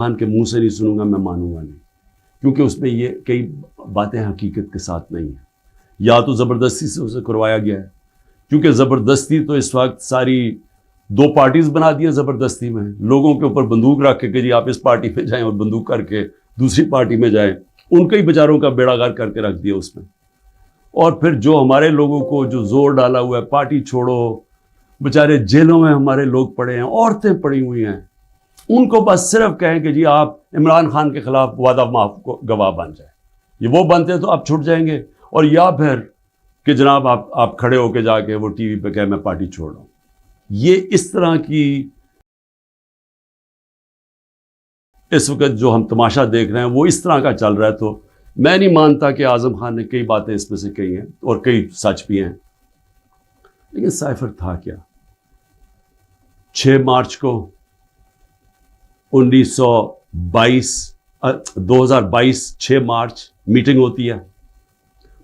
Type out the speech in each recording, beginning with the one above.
خان کے منہ سے نہیں سنوں گا، میں مانوں گا نہیں، کیونکہ اس میں یہ کئی باتیں حقیقت کے ساتھ نہیں ہیں. یا تو زبردستی سے اسے کروایا گیا ہے، کیونکہ زبردستی تو اس وقت ساری 2 پارٹیز بنا دی ہیں. زبردستی میں لوگوں کے اوپر بندوق رکھ کے کہ جی آپ اس پارٹی پہ جائیں، اور بندوق کر کے دوسری پارٹی میں جائیں، ان کے ہی بیچاروں کا بیڑا غرق کر کے رکھ دیا اس میں. اور پھر جو ہمارے لوگوں کو جو زور ڈالا ہوا ہے پارٹی چھوڑو، بیچارے جیلوں میں ہمارے لوگ پڑے ہیں، عورتیں پڑی ہوئی ہیں، ان کو بس صرف کہیں کہ جی آپ عمران خان کے خلاف وعدہ معاف کو گواہ بن جائیں. یہ وہ بنتے ہیں تو آپ چھوٹ جائیں گے، اور یا پھر کہ جناب آپ کھڑے ہو کے جا کے وہ ٹی وی پہ کہیں میں پارٹی چھوڑ رہا ہوں. یہ اس طرح کی اس وقت جو ہم تماشا دیکھ رہے ہیں وہ اس طرح کا چل رہا ہے. تو میں نہیں مانتا کہ اعظم خان نے کئی باتیں اس میں سے کہی ہیں، اور کئی سچ بھی ہیں، لیکن سائفر تھا کیا؟ 6 مارچ کو 2022 6 مارچ میٹنگ ہوتی ہے.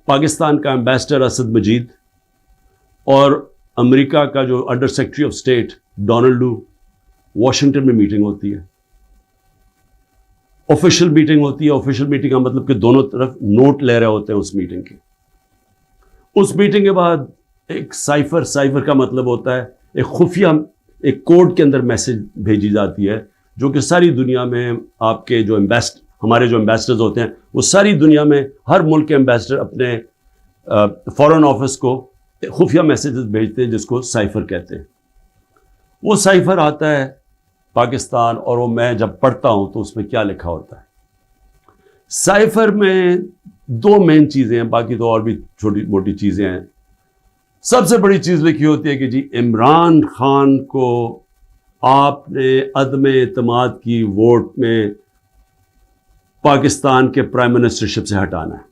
پاکستان کا ایمبیسڈر اسد مجید اور امریکہ کا جو under secretary of state Donald Lu, Washington میں میٹنگ ہوتی ہے. آفیشیل میٹنگ ہوتی ہے. آفیشیل میٹنگ کا مطلب کہ دونوں طرف نوٹ لے رہے ہوتے ہیں اس میٹنگ کے. اس میٹنگ کے بعد ایک سائفر کا مطلب ہوتا ہے ایک خفیہ، ایک کوڈ کے اندر میسج بھیجی جاتی ہے، جو کہ ساری دنیا میں آپ کے جو ہمارے جو ایمبیسڈرز ہوتے ہیں وہ ساری دنیا میں ہر ملک کے ایمبیسڈر اپنے فارن آفس کو خفیہ میسیجز بھیجتے ہیں، جس کو سائفر کہتے ہیں. وہ سائفر آتا ہے پاکستان، اور وہ میں جب پڑھتا ہوں تو اس میں کیا لکھا ہوتا ہے. سائفر میں 2 مین چیزیں ہیں، باقی تو اور بھی چھوٹی موٹی چیزیں ہیں. سب سے بڑی چیز لکھی ہوتی ہے کہ جی عمران خان کو آپ نے عدم اعتماد کی ووٹ میں پاکستان کے پرائم منسٹرشپ سے ہٹانا ہے.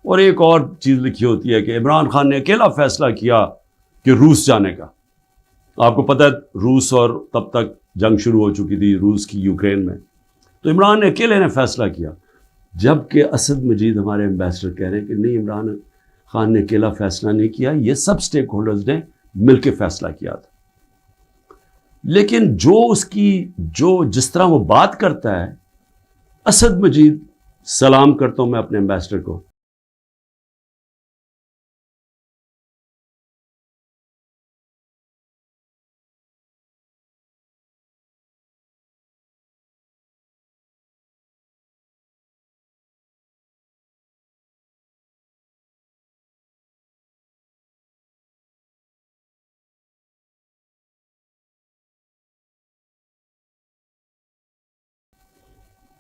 اور ایک اور چیز لکھی ہوتی ہے کہ عمران خان نے اکیلا فیصلہ کیا کہ روس جانے کا. آپ کو پتہ ہے روس، اور تب تک جنگ شروع ہو چکی تھی روس کی یوکرین میں، تو عمران نے اکیلے نے فیصلہ کیا. جبکہ اسد مجید ہمارے ایمبیسڈر کہہ رہے ہیں کہ نہیں، عمران خان نے اکیلا فیصلہ نہیں کیا، یہ سب سٹیک ہولڈرز نے مل کے فیصلہ کیا تھا. لیکن جس طرح وہ بات کرتا ہے، اسد مجید، سلام کرتا ہوں میں اپنے ایمبیسڈر کو،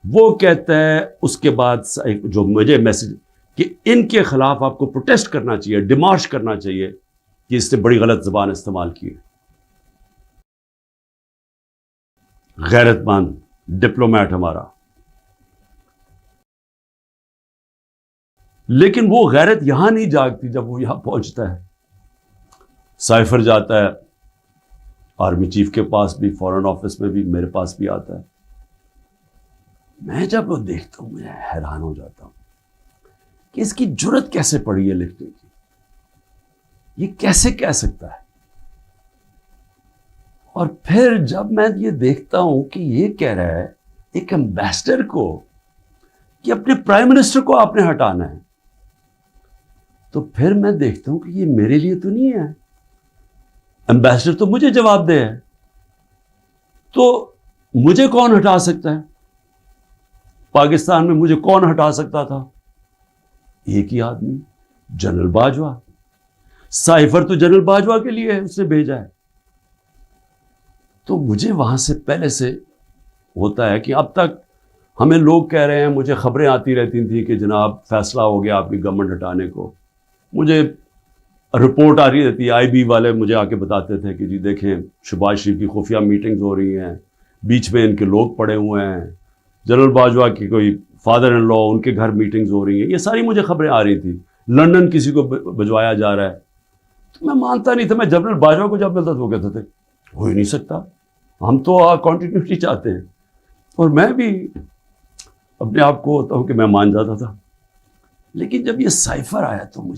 وہ کہتا ہے اس کے بعد جو مجھے میسج کہ ان کے خلاف آپ کو پروٹیسٹ کرنا چاہیے، ڈیمارش کرنا چاہیے کہ اس نے بڑی غلط زبان استعمال کی ہے. غیرت مند ڈپلومیٹ ہمارا. لیکن وہ غیرت یہاں نہیں جاگتی جب وہ یہاں پہنچتا ہے. سائفر جاتا ہے آرمی چیف کے پاس بھی، فارن آفس میں بھی، میرے پاس بھی آتا ہے. میں جب وہ دیکھتا ہوں میں حیران ہو جاتا ہوں کہ اس کی جرت کیسے پڑی ہے لکھنے کی. یہ کیسے کہہ سکتا ہے؟ اور پھر جب میں یہ دیکھتا ہوں کہ یہ کہہ رہا ہے ایک ایمبیسڈر کو کہ اپنے پرائم منسٹر کو آپ نے ہٹانا ہے، تو پھر میں دیکھتا ہوں کہ یہ میرے لیے تو نہیں ہے. ایمبیسڈر تو مجھے جواب دے ہے، تو مجھے کون ہٹا سکتا ہے؟ پاکستان میں مجھے کون ہٹا سکتا تھا؟ ایک ہی آدمی، جنرل باجوہ. سائفر تو جنرل باجوہ کے لیے ہے، اس نے بھیجا ہے. تو مجھے وہاں سے پہلے سے ہوتا ہے کہ اب تک ہمیں لوگ کہہ رہے ہیں، مجھے خبریں آتی رہتی تھیں کہ جناب فیصلہ ہو گیا آپ کی گورنمنٹ ہٹانے کو. مجھے رپورٹ آ رہی رہتی ہے، آئی بی والے مجھے آ کے بتاتے تھے کہ جی دیکھیں شہباز شریف کی خفیہ میٹنگز ہو رہی ہیں، بیچ میں ان کے لوگ پڑے ہوئے ہیں، جنرل باجوہ کی کوئی فادر ان لا ان کے گھر میٹنگز ہو رہی ہیں. یہ ساری مجھے خبریں آ رہی تھیں. لندن کسی کو بھجوایا جا رہا ہے. تو میں مانتا نہیں تھا. میں جنرل باجوہ کو جب ملتا تو وہ کہتے تھے ہو ہی نہیں سکتا، ہم تو کنٹینیوٹی چاہتے ہیں. اور میں بھی اپنے آپ کو ہوتا ہوں کہ میں مان جاتا تھا. لیکن جب یہ سائفر آیا تو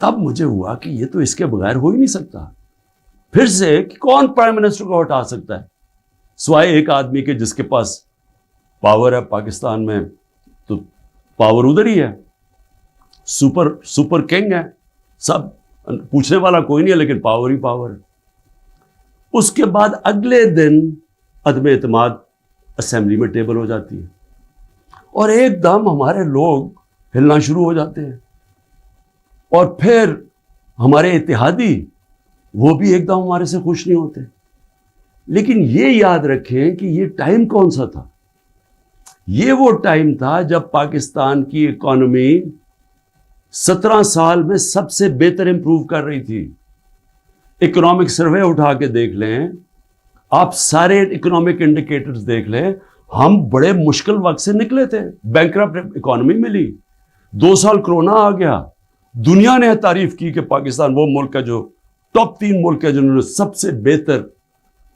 تب مجھے ہوا کہ یہ تو اس کے بغیر ہو ہی نہیں سکتا. پھر سے کہ کون پرائم منسٹر کو ہٹا سکتا ہے؟ سوائے ایک آدمی کے جس کے پاس پاور ہے پاکستان میں، تو پاور ادھر ہی ہے، سپر کنگ ہے، سب پوچھنے والا کوئی نہیں ہے، لیکن پاور ہی پاور ہے۔ اس کے بعد اگلے دن عدم اعتماد اسمبلی میں ٹیبل ہو جاتی ہے، اور ایک دم ہمارے لوگ ہلنا شروع ہو جاتے ہیں، اور پھر ہمارے اتحادی وہ بھی ایک دم ہمارے سے خوش نہیں ہوتے۔ لیکن یہ یاد رکھیں کہ یہ ٹائم کون سا تھا؟ یہ وہ ٹائم تھا جب پاکستان کی اکانومی 17 سال میں سب سے بہتر امپروو کر رہی تھی۔ اکنامک سروے اٹھا کے دیکھ لیں، آپ سارے اکنامک انڈیکیٹرز دیکھ لیں، ہم بڑے مشکل وقت سے نکلے تھے، بینکرپٹ اکانومی ملی، 2 سال کرونا آ گیا، دنیا نے تعریف کی کہ پاکستان وہ ملک ہے جو ٹاپ 3 ملک ہے جنہوں نے سب سے بہتر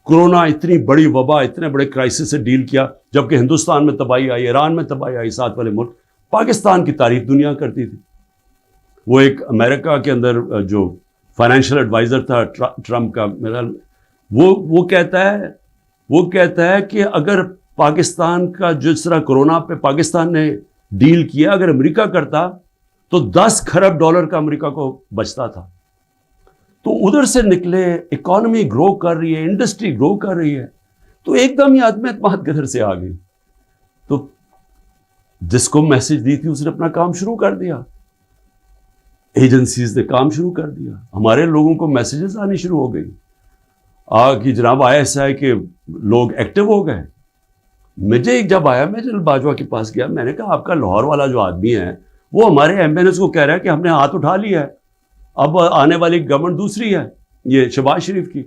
کرونا، اتنی بڑی وبا، اتنے بڑے کرائسس سے ڈیل کیا، جبکہ ہندوستان میں تباہی آئی، ایران میں تباہی آئی، ساتھ والے ملک، پاکستان کی تعریف دنیا کرتی تھی۔ وہ ایک امریکہ کے اندر جو فائنینشیل ایڈوائزر تھا ٹرمپ کا، میرا وہ کہتا ہے کہ اگر پاکستان کا جس طرح کرونا پہ پاکستان نے ڈیل کیا، اگر امریکہ کرتا تو 10 کھرب ڈالر کا امریکہ کو بچتا تھا۔ تو ادھر سے نکلے، اکانومی گرو کر رہی ہے، انڈسٹری گرو کر رہی ہے، تو ایک دم یہ عدم اعتماد کدھر سے آ گئی؟ تو جس کو میسج دی تھی اس نے اپنا کام شروع کر دیا، ایجنسیز نے کام شروع کر دیا، ہمارے لوگوں کو میسیجز آنی شروع ہو گئی کہ جناب ISI کے لوگ ایکٹیو ہو گئے۔ مجھے ایک جب آیا، میں جنرل باجوہ کے پاس گیا، میں نے کہا آپ کا لاہور والا جو آدمی ہے وہ ہمارے MNS کو کہہ رہا ہے کہ ہم نے ہاتھ اٹھا لیا ہے، اب آنے والی گورنمنٹ دوسری ہے، یہ شہباز شریف کی۔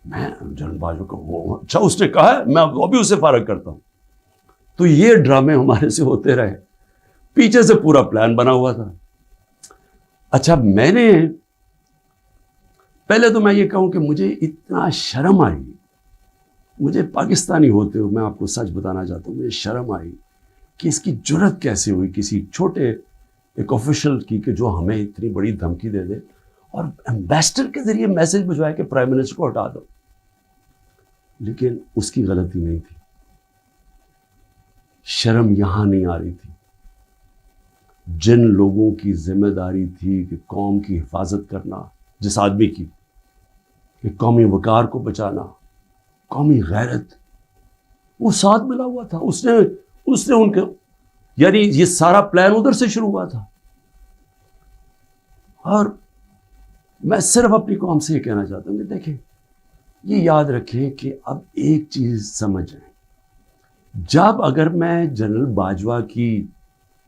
میں جنرل باجوہ کو اچھا اس نے کہا ہے، میں وہ بھی اسے فارغ کرتا ہوں۔ تو یہ ڈرامے ہمارے سے ہوتے رہے، پیچھے سے پورا پلان بنا ہوا تھا۔ اچھا، میں نے پہلے تو میں یہ کہوں کہ مجھے اتنا شرم آئی، مجھے پاکستانی ہوتے ہوئے میں آپ کو سچ بتانا چاہتا ہوں، مجھے شرم آئی کہ اس کی جرت کیسے ہوئی کسی چھوٹے ایک آفیشل کی کہ جو ہمیں اتنی بڑی دھمکی دے دے اور ایمبیسڈر کے ذریعے میسج بھجوائے کہ پرائم منسٹر کو ہٹا دو۔ لیکن اس کی غلطی نہیں تھی، شرم یہاں نہیں آ رہی تھی، جن لوگوں کی ذمہ داری تھی کہ قوم کی حفاظت کرنا، جس آدمی کی کہ قومی وقار کو بچانا، قومی غیرت، وہ ساتھ ملا ہوا تھا۔ اس نے ان کے، یعنی یہ سارا پلان ادھر سے شروع ہوا تھا۔ اور میں صرف اپنی قوم سے یہ کہنا چاہتا ہوں کہ دیکھیں، یہ یاد رکھیں کہ اب ایک چیز سمجھیں، جب اگر میں جنرل باجوہ کی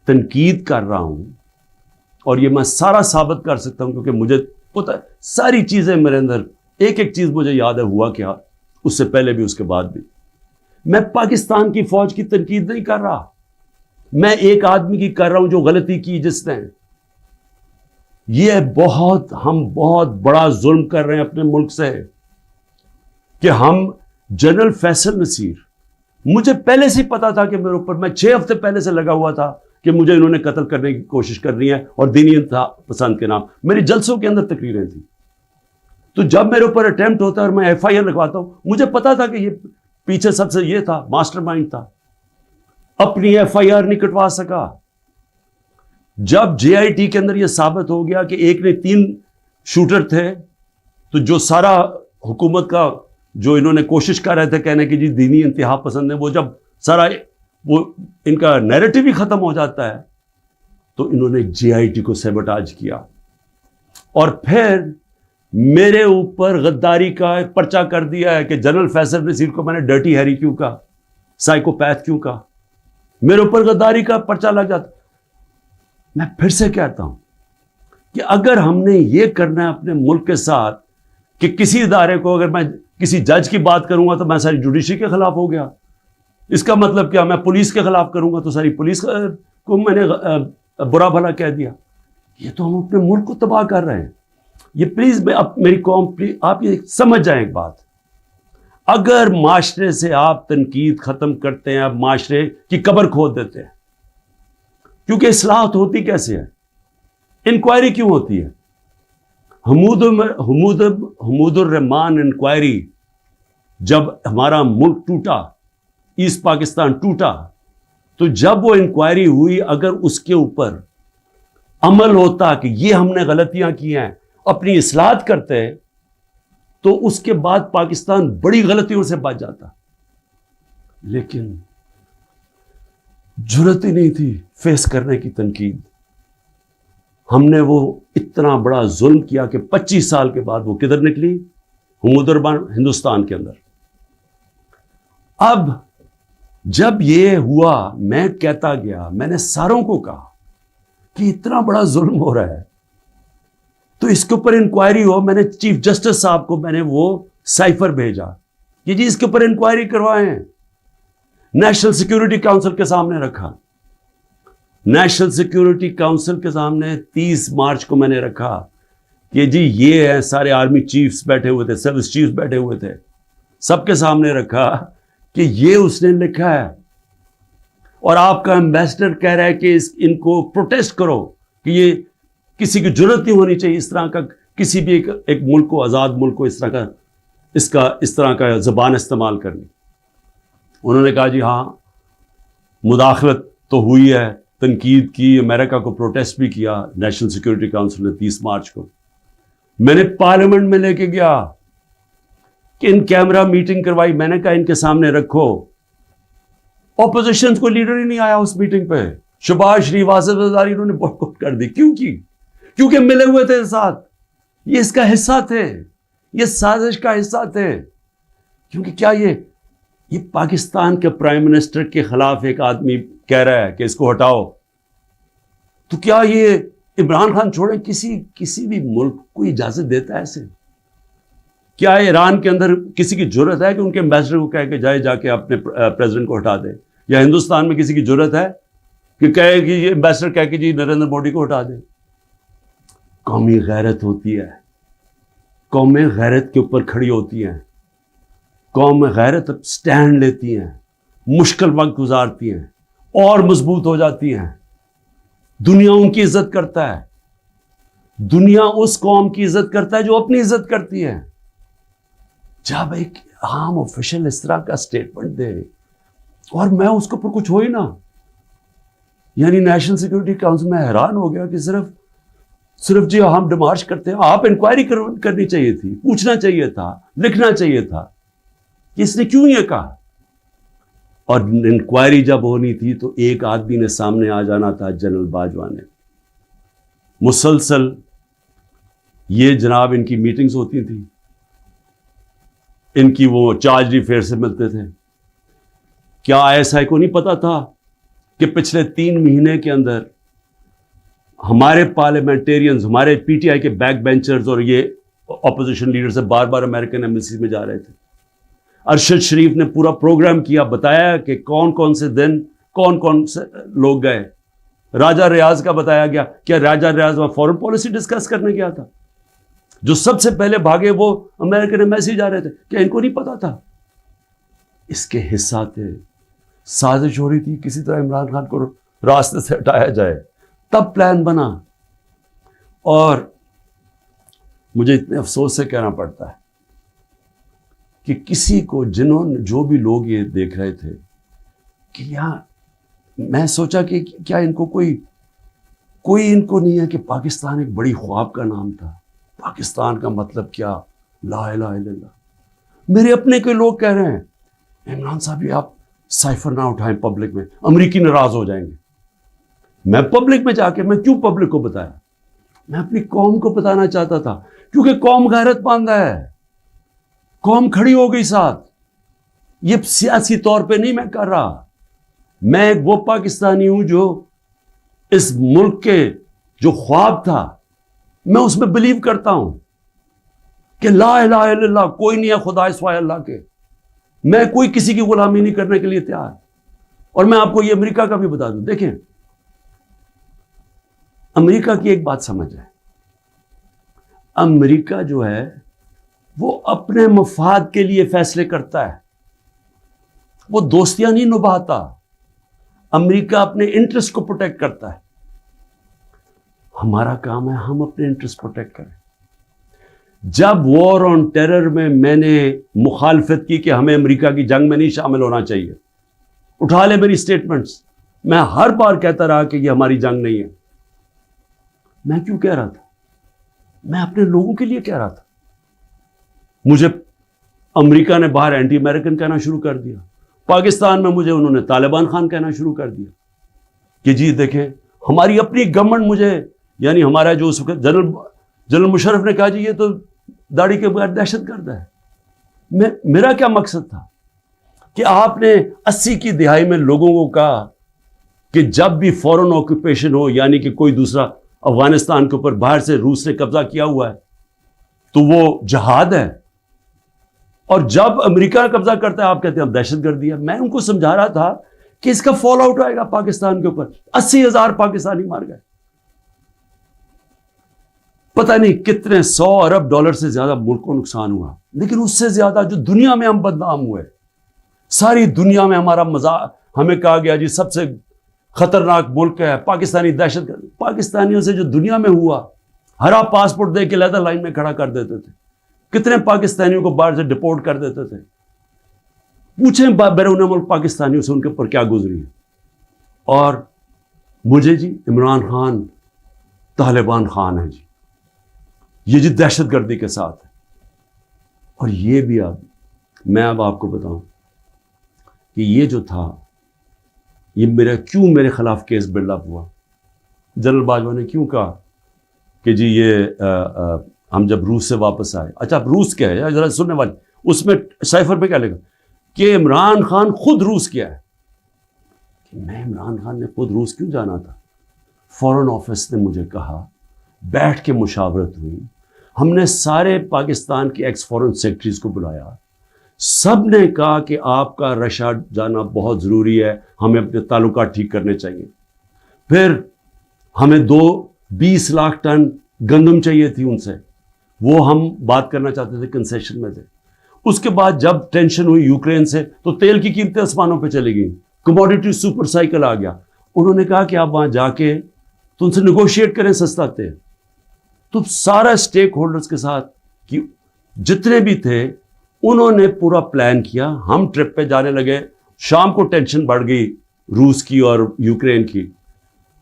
تنقید کر رہا ہوں، اور یہ میں سارا ثابت کر سکتا ہوں کیونکہ مجھے پتہ ہے ساری چیزیں میرے اندر، ایک ایک چیز مجھے یاد ہے ہوا کیا، اس سے پہلے بھی اس کے بعد بھی۔ میں پاکستان کی فوج کی تنقید نہیں کر رہا، میں ایک آدمی کی کر رہا ہوں جو غلطی کی جس نے۔ یہ ہم بہت بڑا ظلم کر رہے ہیں اپنے ملک سے کہ ہم جنرل فیصل نصیر، مجھے پہلے سے پتا تھا کہ میرے اوپر، میں 6 ہفتے پہلے سے لگا ہوا تھا کہ مجھے انہوں نے قتل کرنے کی کوشش کرنی ہے، اور دینی انتہا پسند کے نام، میری جلسوں کے اندر تقریریں تھیں۔ تو جب میرے اوپر اٹیمپٹ ہوتا ہے اور میں FIR لگواتا ہوں، مجھے پتا تھا کہ یہ پیچھے سب سے یہ تھا، ماسٹر مائنڈ تھا، اپنی FIR نہیں کٹوا سکا۔ جب JIT کے اندر یہ ثابت ہو گیا کہ ایک نے 3 شوٹر تھے، تو جو سارا حکومت کا جو انہوں نے کوشش کر رہے تھے کہنے کی جی دینی انتہا پسند ہے، وہ جب سارا وہ ان کا نیریٹو ہی ختم ہو جاتا ہے، تو انہوں نے JIT کو سیبوٹاج کیا، اور پھر میرے اوپر غداری کا پرچہ کر دیا ہے کہ جنرل فیصل نصیر کو میں نے ڈرٹی ہیری کیوں کہا، سائیکوپیتھ کیوں کہا، میرے اوپر غداری کا پرچہ لگ جاتا۔ میں پھر سے کہتا ہوں کہ اگر ہم نے یہ کرنا ہے اپنے ملک کے ساتھ کہ کسی ادارے کو، اگر میں کسی جج کی بات کروں گا تو میں ساری جوڈیشری کے خلاف ہو گیا، اس کا مطلب کیا، میں پولیس کے خلاف کروں گا تو ساری پولیس کو میں نے برا بھلا کہہ دیا۔ یہ تو ہم اپنے ملک کو تباہ کر رہے ہیں۔ یہ پلیز میری قوم، آپ یہ سمجھ جائیں ایک بات، اگر معاشرے سے آپ تنقید ختم کرتے ہیں، آپ معاشرے کی قبر کھود دیتے ہیں، کیونکہ اصلاحات ہوتی کیسے ہے، انکوائری کیوں ہوتی ہے؟ حمود الرحمان انکوائری جب ہمارا ملک ٹوٹا، ایسٹ پاکستان ٹوٹا، تو جب وہ انکوائری ہوئی، اگر اس کے اوپر عمل ہوتا کہ یہ ہم نے غلطیاں کی ہیں، اپنی اصلاحات کرتے، تو اس کے بعد پاکستان بڑی غلطیوں سے بچ جاتا. لیکن جرت ہی نہیں تھی فیس کرنے کی تنقید. ہم نے وہ اتنا بڑا ظلم کیا کہ 25 سال کے بعد وہ کدھر نکلی؟ ہمودربان ہندوستان کے اندر. اب جب یہ ہوا، میں کہتا گیا، میں نے ساروں کو کہا کہ اتنا بڑا ظلم ہو رہا ہے تو اس کے اوپر انکوائری ہو. میں نے چیف جسٹس صاحب کو میں نے وہ سائفر بھیجا کہ جی اس کے اوپر انکوائری کروائیں. نیشنل سیکیورٹی کاؤنسل کے سامنے رکھا. نیشنل سیکیورٹی کاؤنسل کے سامنے 30 مارچ کو میں نے رکھا کہ جی یہ ہے، سارے آرمی چیفز بیٹھے ہوئے تھے، سروس چیفز بیٹھے ہوئے تھے، سب کے سامنے رکھا کہ یہ اس نے لکھا ہے اور آپ کا ایمبیسڈر کہہ رہا ہے کہ ان کو پروٹیسٹ کرو کہ یہ کسی کی جرت نہیں ہونی چاہیے اس طرح کا، کسی بھی ایک ملک کو، آزاد ملک کو اس طرح کا زبان استعمال کرنی. انہوں نے کہا جی ہاں مداخلت تو ہوئی ہے، تنقید کی، امریکہ کو پروٹیسٹ بھی کیا نیشنل سیکیورٹی کاؤنسل نے 30 مارچ کو. میں نے پارلیمنٹ میں لے کے گیا کہ ان کیمرہ میٹنگ کروائی. میں نے کہا ان کے سامنے رکھو. اپوزیشن کو لیڈر ہی نہیں آیا اس میٹنگ پہ. شہباز شریف، آصف زرداری، انہوں نے بائیکاٹ کر دی. کیوں کی؟ کیونکہ ملے ہوئے تھے ساتھ، یہ اس کا حصہ تھے، یہ سازش کا حصہ تھے. کیونکہ کیا یہ پاکستان کے پرائم منسٹر کے خلاف ایک آدمی کہہ رہا ہے کہ اس کو ہٹاؤ، تو کیا یہ عمران خان چھوڑے کسی بھی ملک کو اجازت دیتا ہے ایسے؟ کیا ایران کے اندر کسی کی جرت ہے کہ ان کے ایمبیسڈر کو کہے کہ جا کے اپنے پریزیڈنٹ کو ہٹا دے؟ یا ہندوستان میں کسی کی جرت ہے کہ کہے کہ یہ ایمبیسڈر کہے کہ جی نریندر مودی کو ہٹا دے؟ قومی غیرت ہوتی ہے، قومیں غیرت کے اوپر کھڑی ہوتی ہیں، قوم غیرت سٹینڈ لیتی ہیں، مشکل وقت گزارتی ہیں اور مضبوط ہو جاتی ہیں. دنیا ان کی عزت کرتا ہے، دنیا اس قوم کی عزت کرتا ہے جو اپنی عزت کرتی ہے. جب ایک عام آفیشل اس طرح کا سٹیٹمنٹ دے اور میں اس کے اوپر کچھ ہو ہی نہ، یعنی نیشنل سیکیورٹی کاؤنسل میں حیران ہو گیا کہ صرف جی ہم ڈیمارش کرتے ہیں. آپ انکوائری کرنی چاہیے تھی، پوچھنا چاہیے تھا، لکھنا چاہیے تھا کہ اس نے کیوں یہ کہا. اور انکوائری جب ہونی تھی تو ایک آدمی نے سامنے آ جانا تھا، جنرل باجوہ نے. مسلسل یہ جناب ان کی میٹنگز ہوتی تھیں، ان کی وہ چارج افیئر سے ملتے تھے. کیا ایس آئی کو نہیں پتا تھا کہ پچھلے 3 مہینے کے اندر ہمارے پارلیمنٹیرینز، ہمارے پی ٹی آئی کے بیک بینچرز اور یہ اپوزیشن لیڈر سے بار بار امریکن ایمبیسی میں جا رہے تھے. ارشد شریف نے پورا پروگرام کیا، بتایا کہ کون سے دن کون سے لوگ گئے. راجہ ریاض کا بتایا گیا. کیا راجہ ریاض وہاں فورن پالیسی ڈسکس کرنے گیا تھا؟ جو سب سے پہلے بھاگے وہ امریکن ایمبیسی جا رہے تھے. کیا ان کو نہیں پتا تھا؟ اس کے حصہ تھے. سازش ہو رہی تھی کسی طرح عمران خان کو راستے سے ہٹایا جائے، تب پلان بنا. اور مجھے اتنے افسوس سے کہنا پڑتا ہے کہ کسی کو جو بھی لوگ یہ دیکھ رہے تھے کہ یہاں، میں سوچا کہ کیا ان کو کوئی ان کو نہیں ہے کہ پاکستان ایک بڑی خواب کا نام تھا. پاکستان کا مطلب کیا؟ لا الہ الا اللہ. میرے اپنے کے لوگ کہہ رہے ہیں عمران صاحب یہ آپ سائفر نہ اٹھائیں پبلک میں، امریکی ناراض ہو جائیں گے. میں پبلک میں جا کے میں کیوں پبلک کو بتایا؟ میں اپنی قوم کو بتانا چاہتا تھا، کیونکہ قوم غیرت مند ہے، قوم کھڑی ہو گئی ساتھ. یہ سیاسی طور پہ نہیں میں کر رہا، میں ایک وہ پاکستانی ہوں جو اس ملک کے جو خواب تھا میں اس میں بلیو کرتا ہوں کہ لا الہ الا اللہ، کوئی نہیں ہے خدا سوائے اللہ کے. میں کوئی کسی کی غلامی نہیں کرنے کے لیے تیار. اور میں آپ کو یہ امریکہ کا بھی بتا دوں، دیکھیں امریکہ کی ایک بات سمجھ ہے، امریکہ جو ہے وہ اپنے مفاد کے لیے فیصلے کرتا ہے، وہ دوستیاں نہیں نبھاتا. امریکہ اپنے انٹرسٹ کو پروٹیکٹ کرتا ہے. ہمارا کام ہے ہم اپنے انٹرسٹ پروٹیکٹ کریں. جب وار آن ٹیرر میں نے مخالفت کی کہ ہمیں امریکہ کی جنگ میں نہیں شامل ہونا چاہیے، اٹھا لے میری سٹیٹمنٹس، میں ہر بار کہتا رہا کہ یہ ہماری جنگ نہیں ہے. میں کیوں کہہ رہا تھا؟ میں اپنے لوگوں کے لیے کہہ رہا تھا. مجھے امریکہ نے باہر اینٹی امریکن کہنا شروع کر دیا، پاکستان میں مجھے انہوں نے طالبان خان کہنا شروع کر دیا کہ جی دیکھیں ہماری اپنی گورنمنٹ مجھے، یعنی ہمارا جو اس وقت جنرل مشرف نے کہا جی یہ تو داڑھی کے بغیر دہشت گرد ہے. میرا کیا مقصد تھا کہ آپ نے 80 کی دہائی میں لوگوں کو کہا کہ جب بھی فورن آکوپیشن ہو، یعنی کہ کوئی دوسرا افغانستان کے اوپر باہر سے روس نے قبضہ کیا ہوا ہے تو وہ جہاد ہے، اور جب امریکہ قبضہ کرتا ہے آپ کہتے ہیں اب دہشت گردی ہے. میں ان کو سمجھا رہا تھا کہ اس کا فال آؤٹ آئے گا پاکستان کے اوپر. 80,000 پاکستانی مار گئے، پتہ نہیں کتنے 100 ارب ڈالر سے زیادہ ملک کو نقصان ہوا. لیکن اس سے زیادہ جو دنیا میں ہم بدنام ہوئے، ساری دنیا میں ہمارا مذاق، ہمیں کہا گیا جی سب سے خطرناک ملک ہے پاکستانی دہشت گرد. پاکستانیوں سے جو دنیا میں ہوا، ہرا پاسپورٹ دے کے لیدر لائن میں کھڑا کر دیتے تھے. کتنے پاکستانیوں کو باہر سے ڈپورٹ کر دیتے تھے. پوچھیں بیرون ملک پاکستانیوں سے ان کے اوپر کیا گزری ہے. اور مجھے جی عمران خان طالبان خان ہے جی، یہ جی دہشت گردی کے ساتھ ہے. اور یہ بھی میں اب آپ کو بتاؤں کہ یہ جو تھا یہ کیوں میرے خلاف کیس بلڈ اپ ہوا. جنرل باجوہ نے کیوں کہا کہ جی یہ ہم جب روس سے واپس آئے. اچھا اب روس کیا ہے ذرا سننے والے، اس میں سائفر پہ کیا لکھا کہ عمران خان خود روس کیا ہے. میں عمران خان نے خود روس کیوں جانا تھا؟ فورن آفس نے مجھے کہا، بیٹھ کے مشاورت ہوئی، ہم نے سارے پاکستان کے ایکس فورن سیکرٹریز کو بلایا، سب نے کہا کہ آپ کا رشیا جانا بہت ضروری ہے، ہمیں اپنے تعلقات ٹھیک کرنے چاہیے. پھر ہمیں 20 لاکھ ٹن گندم چاہیے تھی ان سے، وہ ہم بات کرنا چاہتے تھے، کنسیشن میں تھے. اس کے بعد جب ٹینشن ہوئی یوکرین سے تو تیل کی قیمتیں آسمانوں پہ چلی گئیں، کموڈیٹی سپر سائیکل آ گیا. انہوں نے کہا کہ آپ وہاں جا کے تو ان سے نیگوشیٹ کریں سستا تیل. تو سارا سٹیک ہولڈرز کے ساتھ کہ جتنے بھی تھے انہوں نے پورا پلان کیا. ہم ٹرپ پہ جانے لگے، شام کو ٹینشن بڑھ گئی روس کی اور یوکرین کی.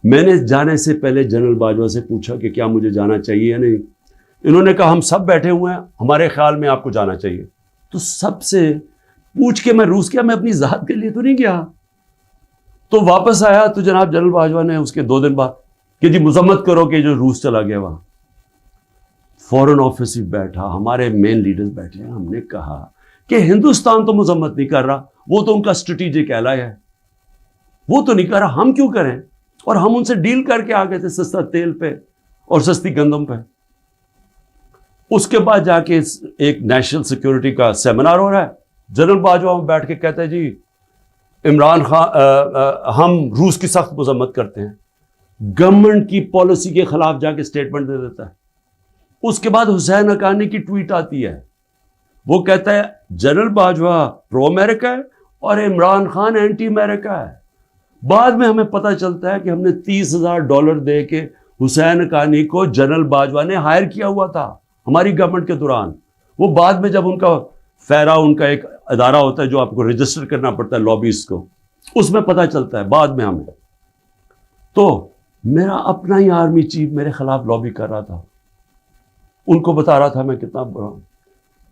میں نے جانے سے پہلے جنرل باجوہ سے پوچھا کہ کیا مجھے جانا چاہیے یا نہیں. انہوں نے کہا ہم سب بیٹھے ہوئے ہیں، ہمارے خیال میں آپ کو جانا چاہیے. تو سب سے پوچھ کے میں روس گیا، میں اپنی ذات کے لیے تو نہیں گیا. تو واپس آیا تو جناب جنرل باجوہ نے اس کے 2 دن بعد کہ جی مذمت کرو کہ جو روس چلا گیا. وہاں فورن آفس ہی بیٹھا، ہمارے مین لیڈرز بیٹھے ہیں. ہم نے کہا کہ ہندوستان تو مذمت نہیں کر رہا، وہ تو ان کا اسٹریٹجک ایلائی ہے، وہ تو نہیں کر رہا، ہم کیوں کریں؟ اور ہم ان سے ڈیل کر کے آ گئے تھے سستا تیل پہ اور سستی گندم پہ. اس کے بعد جا کے ایک نیشنل سیکیورٹی کا سیمینار ہو رہا ہے، جنرل باجوہ بیٹھ کے کہتے ہیں جی عمران خان ہم روس کی سخت مذمت کرتے ہیں. گورنمنٹ کی پالیسی کے خلاف جا کے اسٹیٹمنٹ دے دیتا ہے. اس کے بعد حسین حقانی کی ٹویٹ آتی ہے، وہ کہتا ہے جنرل باجوہ پرو امریکہ ہے اور عمران خان اینٹی امریکہ ہے. بعد میں ہمیں پتہ چلتا ہے کہ ہم نے $30,000 دے کے حسین حقانی کو جنرل باجوہ نے ہائر کیا ہوا تھا ہماری گورنمنٹ کے دوران. وہ بعد میں جب ان کا فیرا، ان کا ایک ادارہ ہوتا ہے جو آپ کو رجسٹر کرنا پڑتا ہے لابیز کو، اس میں پتہ چلتا ہے بعد میں ہمیں. تو میرا اپنا ہی آرمی چیف میرے خلاف لابی کر رہا تھا، ان کو بتا رہا تھا میں کتنا برا ہوں.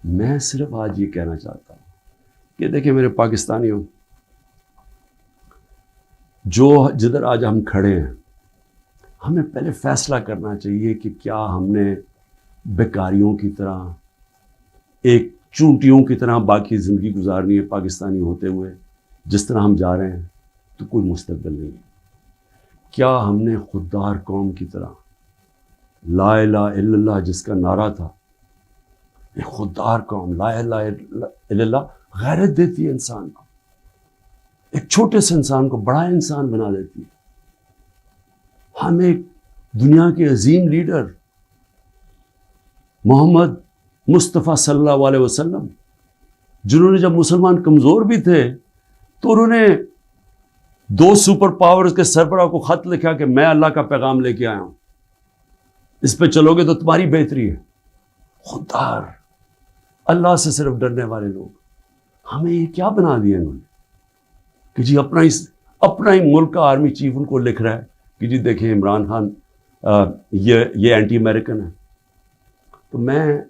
میں صرف آج یہ کہنا چاہتا ہوں کہ دیکھیں میرے پاکستانیوں، جو جدھر آج ہم کھڑے ہیں، ہمیں پہلے فیصلہ کرنا چاہیے کہ کیا ہم نے بیکاریوں کی طرح، ایک چونٹیوں کی طرح باقی زندگی گزارنی ہے پاکستانی ہوتے ہوئے. جس طرح ہم جا رہے ہیں تو کوئی مستقبل نہیں ہے. کیا ہم نے خوددار قوم کی طرح لا الہ الا اللہ جس کا نعرہ تھا، ایک خوددار قوم، لا الہ الا اللہ غیرت دیتی ہے انسان کو، ایک چھوٹے سے انسان کو بڑا انسان بنا دیتی ہے. ہم ایک دنیا کے عظیم لیڈر محمد مصطفیٰ صلی اللہ علیہ وسلم، جنہوں نے جب مسلمان کمزور بھی تھے تو انہوں نے 2 سپر پاورز کے سربراہ کو خط لکھا کہ میں اللہ کا پیغام لے کے آیا ہوں، اس پہ چلو گے تو تمہاری بہتری ہے. خوددار، اللہ سے صرف ڈرنے والے لوگ. ہمیں یہ کیا بنا دیا انہوں نے کہ جی اپنا ہی ملک کا آرمی چیف ان کو لکھ رہا ہے کہ جی دیکھیں عمران خان یہ اینٹی امریکن ہے. تو میں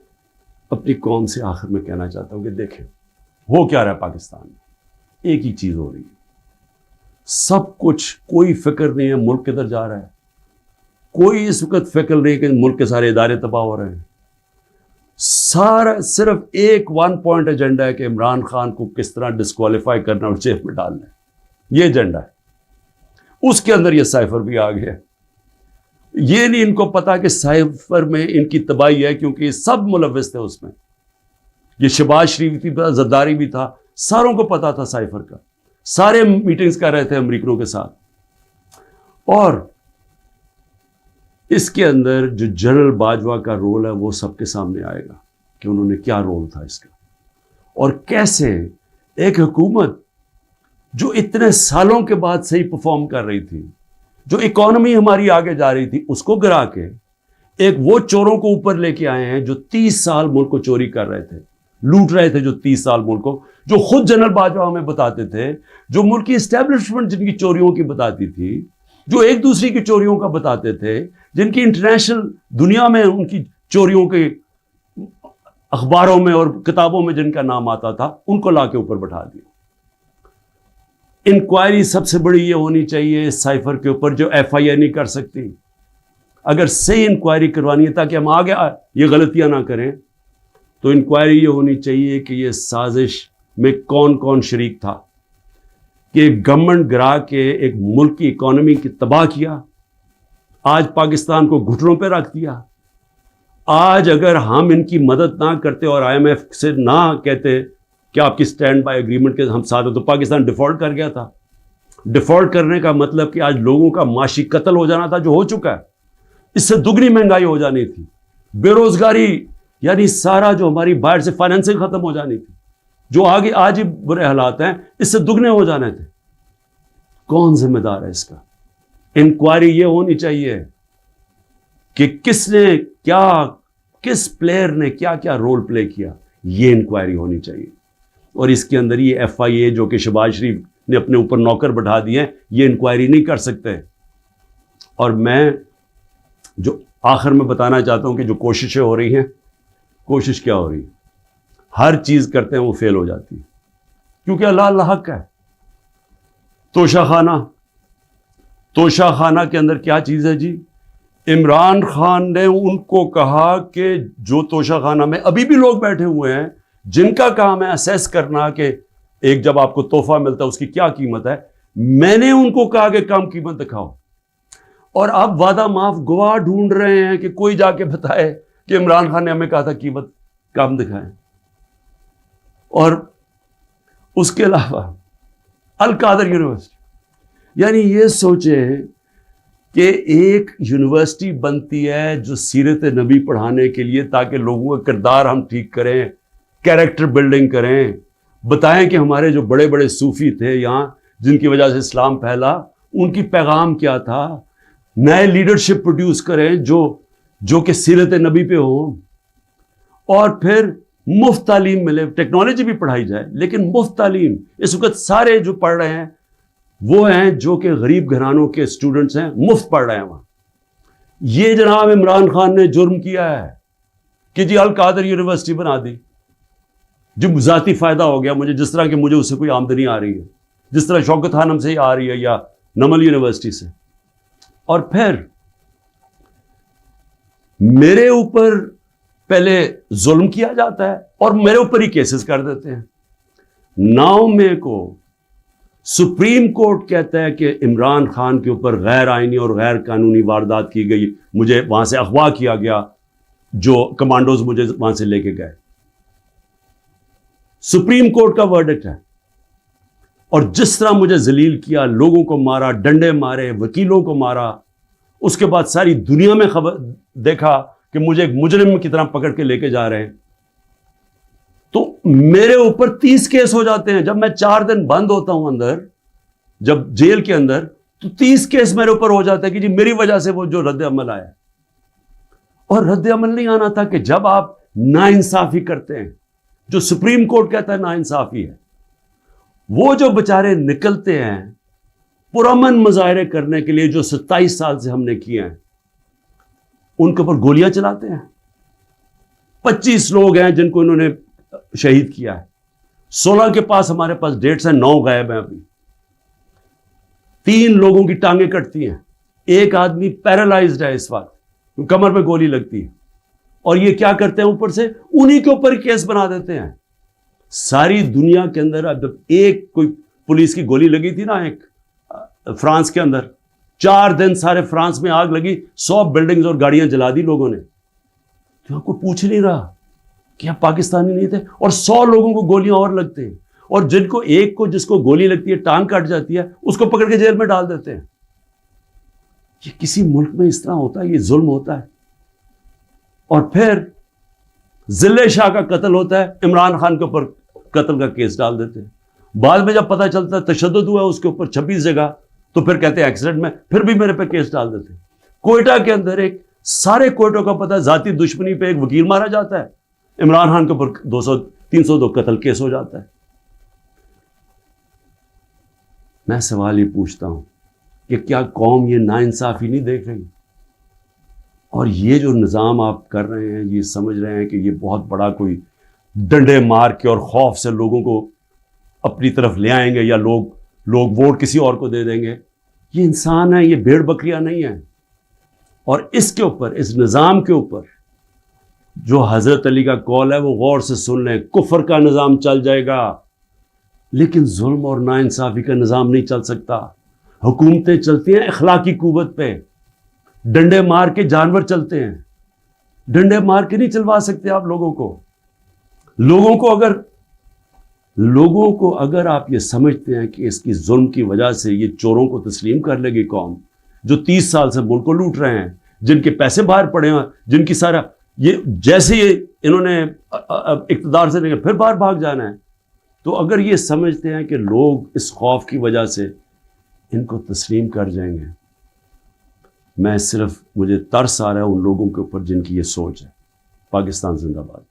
اپنی قوم سے آخر میں کہنا چاہتا ہوں کہ دیکھیں ہو کیا رہا ہے پاکستان میں. ایک ہی چیز ہو رہی ہے، سب کچھ، کوئی فکر نہیں ہے ملک کدھر جا رہا ہے، کوئی اس وقت فکر نہیں کہ ملک کے سارے ادارے تباہ ہو رہے ہیں. سارا صرف ایک 1 پوائنٹ ایجنڈا ہے کہ عمران خان کو کس طرح ڈسکوالیفائی کرنا اور جیل میں ڈالنا ہے. یہ ایجنڈا ہے. اس کے اندر یہ سائفر بھی آ گیا. یہ نہیں ان کو پتا کہ سائفر میں ان کی تباہی ہے، کیونکہ یہ سب ملوث تھے اس میں. یہ شہباز شریف بھی تھا، زرداری بھی تھا، ساروں کو پتا تھا سائفر کا. سارے میٹنگز کر رہے تھے امریکنوں کے ساتھ. اور اس کے اندر جو جنرل باجوہ کا رول ہے وہ سب کے سامنے آئے گا کہ انہوں نے کیا رول تھا اس کا، اور کیسے ایک حکومت جو اتنے سالوں کے بعد صحیح پرفارم کر رہی تھی، جو اکانومی ہماری آگے جا رہی تھی، اس کو گرا کے ایک وہ چوروں کو اوپر لے کے آئے ہیں جو 30 سال ملک کو چوری کر رہے تھے، لوٹ رہے تھے، جو 30 سال ملک کو، جو خود جنرل باجوہ ہمیں بتاتے تھے، جو ملک کی اسٹیبلشمنٹ جن کی چوریوں کی بتاتی تھی، جو ایک دوسری کی چوریوں کا بتاتے تھے، جن کی انٹرنیشنل دنیا میں ان کی چوریوں کے اخباروں میں اور کتابوں میں جن کا نام آتا تھا، ان کو لا کے اوپر بٹھا دیا. انکوائری سب سے بڑی یہ ہونی چاہیے سائفر کے اوپر، جو ایف آئی اے نہیں کر سکتی. اگر صحیح انکوائری کروانی ہے تاکہ ہم آگے یہ غلطیاں نہ کریں، تو انکوائری یہ ہونی چاہیے کہ یہ سازش میں کون کون شریک تھا کہ گورنمنٹ گرا کے ایک ملک کی اکانومی کی تباہ کیا، آج پاکستان کو گھٹنوں پہ رکھ دیا. آج اگر ہم ان کی مدد نہ کرتے اور آئی ایم ایف سے نہ کہتے کہ آپ کی سٹینڈ بائی ایگریمنٹ کے ہم ساتھ ہیں، تو پاکستان ڈیفالٹ کر گیا تھا. ڈیفالٹ کرنے کا مطلب کہ آج لوگوں کا معاشی قتل ہو جانا تھا، جو ہو چکا ہے. اس سے دگنی مہنگائی ہو جانی تھی، بے روزگاری، یعنی سارا جو ہماری باہر سے فائنینسنگ ختم ہو جانی تھی، جو آگے آج ہی برے حالات ہیں، اس سے دگنے ہو جانے تھے. کون ذمہ دار ہے اس کا؟ انکوائری یہ ہونی چاہیے کہ کس نے کیا، کس پلیئر نے کیا کیا رول پلے کیا. یہ انکوائری ہونی چاہیے. اور اس کے اندر یہ ایف آئی اے جو کہ شہباز شریف نے اپنے اوپر نوکر بٹھا دیے ہیں، یہ انکوائری نہیں کر سکتے. اور میں جو آخر میں بتانا چاہتا ہوں کہ جو کوششیں ہو رہی ہیں، کوشش کیا ہو رہی ہے؟ ہر چیز کرتے ہیں وہ فیل ہو جاتی ہے، کیونکہ اللہ حق ہے. توشہ خانہ کے اندر کیا چیز ہے جی؟ عمران خان نے ان کو کہا کہ جو توشہ خانہ میں ابھی بھی لوگ بیٹھے ہوئے ہیں جن کا کام ہے اسیس کرنا کہ ایک جب آپ کو تحفہ ملتا ہے اس کی کیا قیمت ہے، میں نے ان کو کہا کہ کم قیمت دکھاؤ. اور اب وعدہ معاف گواہ ڈھونڈ رہے ہیں کہ کوئی جا کے بتائے کہ عمران خان نے ہمیں کہا تھا قیمت کم دکھائیں. اور اس کے علاوہ القادر یونیورسٹی، یعنی یہ سوچیں کہ ایک یونیورسٹی بنتی ہے جو سیرت نبی پڑھانے کے لیے، تاکہ لوگوں کا کردار ہم ٹھیک کریں، کیریکٹر بلڈنگ کریں، بتائیں کہ ہمارے جو بڑے بڑے صوفی تھے یہاں جن کی وجہ سے اسلام پھیلا، ان کی پیغام کیا تھا. نئے لیڈرشپ پروڈیوس کریں جو کہ سیرت نبی پہ ہوں. اور پھر مفت تعلیم ملے، ٹیکنالوجی بھی پڑھائی جائے لیکن مفت تعلیم. اس وقت سارے جو پڑھ رہے ہیں وہ ہیں جو کہ غریب گھرانوں کے اسٹوڈنٹس ہیں، مفت پڑھ رہے ہیں وہاں. یہ جناب عمران خان نے جرم کیا ہے کہ جی القادر یونیورسٹی بنا دی، جو ذاتی فائدہ ہو گیا مجھے، جس طرح کہ مجھے اس سے کوئی آمدنی آ رہی ہے، جس طرح شوکت خانم سے ہی آ رہی ہے یا نمل یونیورسٹی سے. اور پھر میرے اوپر پہلے ظلم کیا جاتا ہے اور میرے اوپر ہی کیسز کر دیتے ہیں. 9 مئی کو سپریم کورٹ کہتا ہے کہ عمران خان کے اوپر غیر آئینی اور غیر قانونی واردات کی گئی، مجھے وہاں سے اغوا کیا گیا، جو کمانڈوز مجھے وہاں سے لے کے گئے. سپریم کورٹ کا ورڈکٹ ہے. اور جس طرح مجھے ذلیل کیا، لوگوں کو مارا، ڈنڈے مارے، وکیلوں کو مارا، اس کے بعد ساری دنیا میں خبر دیکھا کہ مجھے ایک مجرم کی طرح پکڑ کے لے کے جا رہے ہیں. تو میرے اوپر 30 کیس ہو جاتے ہیں. جب میں 4 دن بند ہوتا ہوں اندر، جب جیل کے اندر، تو 30 کیس میرے اوپر ہو جاتے ہیں کہ جی میری وجہ سے وہ جو رد عمل آیا. اور رد عمل نہیں آنا تھا کہ جب آپ ناانصافی کرتے ہیں، جو سپریم کورٹ کہتا ہے ناانصافی ہے، وہ جو بچارے نکلتے ہیں پرامن مظاہرے کرنے کے لیے جو 27 سال سے ہم نے کیے ہیں، ان کے اوپر گولیاں چلاتے ہیں۔ 25 لوگ ہیں جن کو انہوں نے شہید کیا ہے، 16 کے پاس ہمارے پاس ڈیٹس ہیں، 9 غائب ہیں ابھی۔ 3 لوگوں کی ٹانگیں کٹتی ہیں، ایک آدمی پیرالائزڈ ہے اس وقت، کمر میں گولی لگتی ہے، اور یہ کیا کرتے ہیں اوپر سے انہی کے اوپر کیس بنا دیتے ہیں۔ ساری دنیا کے اندر اب جب ایک کوئی پولیس کی گولی لگی تھی نا ایک فرانس کے اندر، 4 دن سارے فرانس میں آگ لگی، 100 بلڈنگز اور گاڑیاں جلا دی لوگوں نے، تو یہاں کوئی پوچھ نہیں رہا کہ آپ پاکستانی نہیں تھے، اور 100 لوگوں کو گولیاں اور لگتے ہیں، اور جن کو ایک کو جس کو گولی لگتی ہے ٹانگ کٹ جاتی ہے اس کو پکڑ کے جیل میں ڈال دیتے ہیں۔ یہ کسی ملک میں اس طرح ہوتا ہے؟ یہ ظلم ہوتا ہے۔ اور پھر ضلع شاہ کا قتل ہوتا ہے، عمران خان کے اوپر قتل کا کیس ڈال دیتے ہیں، بعد میں جب پتہ چلتا ہے تشدد ہوا اس کے اوپر 26 جگہ، تو پھر کہتے ہیں ایکسیڈنٹ میں، پھر بھی میرے پہ کیس ڈال دیتے ہیں۔ کوئٹہ کے اندر ایک سارے کوئٹوں کا پتہ ہے ذاتی دشمنی پہ ایک وکیل مارا جاتا ہے، عمران خان کے اوپر 302 قتل کیس ہو جاتا ہے۔ میں سوال یہ پوچھتا ہوں کہ کیا قوم یہ ناانصافی نہیں دیکھ رہی؟ اور یہ جو نظام آپ کر رہے ہیں، یہ سمجھ رہے ہیں کہ یہ بہت بڑا کوئی ڈنڈے مار کے اور خوف سے لوگوں کو اپنی طرف لے آئیں گے، یا لوگ ووٹ کسی اور کو دے دیں گے۔ یہ انسان ہے، یہ بھیڑ بکریاں نہیں ہیں۔ اور اس کے اوپر، اس نظام کے اوپر جو حضرت علی کا قول ہے وہ غور سے سن لیں، کفر کا نظام چل جائے گا لیکن ظلم اور ناانصافی کا نظام نہیں چل سکتا۔ حکومتیں چلتی ہیں اخلاقی قوت پہ، ڈنڈے مار کے جانور چلتے ہیں، ڈنڈے مار کے نہیں چلوا سکتے آپ لوگوں کو۔ لوگوں کو اگر آپ یہ سمجھتے ہیں کہ اس کی ظلم کی وجہ سے یہ چوروں کو تسلیم کر لے گی قوم، جو 30 سال سے ملک کو لوٹ رہے ہیں، جن کے پیسے باہر پڑے ہیں، جن کی سارا یہ جیسے انہوں نے اقتدار سے لے کے پھر باہر بھاگ جانا ہے، تو اگر یہ سمجھتے ہیں کہ لوگ اس خوف کی وجہ سے ان کو تسلیم کر جائیں گے، مجھے ترس آ رہا ہے ان لوگوں کے اوپر جن کی یہ سوچ ہے۔ پاکستان زندہ باد۔